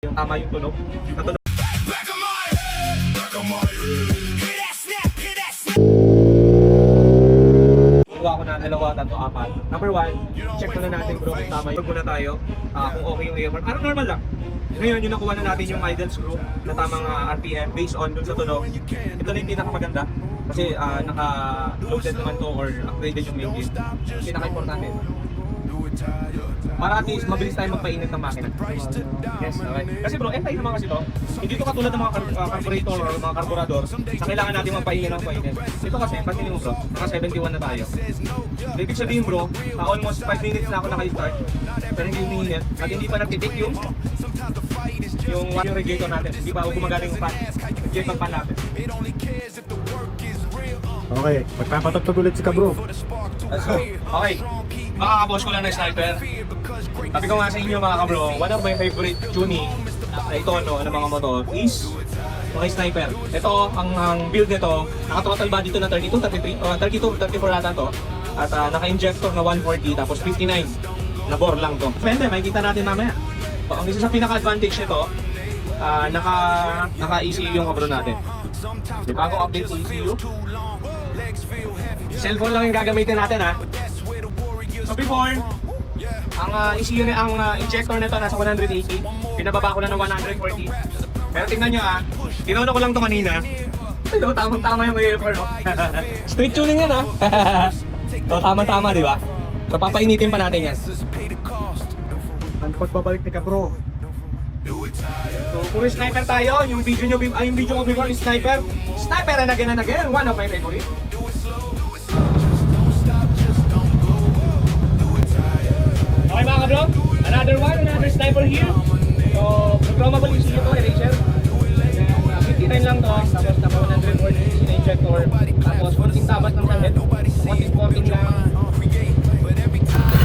yung tama yung tunog. Natunog. Gawa ko na 2, 3, 4. Number 1, check muna natin bro kung tama. Huwag muna tayo kung okay yung AMR. Parang normal lang. Ngayon, yung nakuha na natin yung idle screw na tamang RPM based on dun sa tunog. Ito na yung pinakamaganda. Kasi naka-loaded naman to or upgraded yung main gear. Pinaka-importante. Para at least mabilis tayo magpainit ng makina. Yes, okay. Kasi bro, FI naman kasi to. Hindi to katulad ng mga carburetor or mga carburador na kailangan natin magpainit ng painit. Ito kasi, pagkili mo bro, naka 71 na tayo. Ibig sabihin bro, almost 5 minutes na ako naka-start. Pero hindi umiinit at hindi pa nagtitik yung radiator natin. Hindi pa ako gumagaling yung fan. Nag-check ang fan natin. Okay, magpapatagtag ulit si Kabro. Okay, makakaboss ko lang na sniper. Sabi ko nga sa inyo mga kabro, one of my favorite tuning na ito ng mga motor is mga sniper. Ito, ang build nito, naka-throttle body ito na 32, 34 ata to. At naka-injector na 140 tapos 59 na bore lang to. Depende, makikita natin mamaya. Ang isa sa pinaka-advantage nito, naka-ECU yung kabro natin. May bagong update sa ECU. Cellphone lang yung gagamitin natin ha. So before, ang ECU ang injector nito nasa 180, pinababa ko lang ng 140. Pero tingnan nyo ha, tinono ko lang to kanina. Pero tamang-tama yung AFR no? Street tuning yan ha. So tama-tama di ba? So papainitin pa natin yan. Ang pagbabalik ni Kabro. So puro sniper tayo, yung video ko before is sniper. Sniper and again, one of my favorite. Okay mga kabro, another sniper here. So, programmable yung CU to, eraser. 59 lang to, tapos naka 140 na injector. Tapos konting tabat ng head, konting porting lang.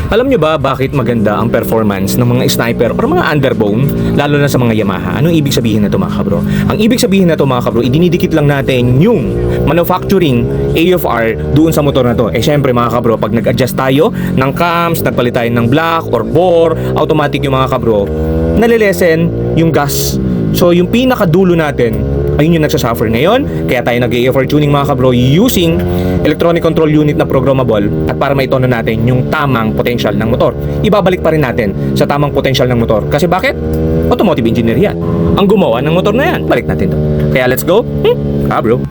Alam nyo ba bakit maganda ang performance ng mga sniper or mga underbone, lalo na sa mga Yamaha? Anong ibig sabihin na ito mga kabro? Ang ibig sabihin na ito mga kabro, idinidikit lang natin yung manufacturing AFR doon sa motor na to. Eh syempre mga kabro, pag nag-adjust tayo ng cams, nagpalit tayo ng black or bore, automatic yung mga kabro, nalilesen yung gas. So yung pinakadulo natin, ayun yung nagsasuffer ngayon. Kaya tayo nag-AFR tuning mga kabro using electronic control unit na programmable at para maitono natin yung tamang potential ng motor. Ibabalik pa rin natin sa tamang potential ng motor. Kasi bakit? Automotive engineer yan. Ang gumawa ng motor na yan. Balik natin to. Kaya let's go. Bro.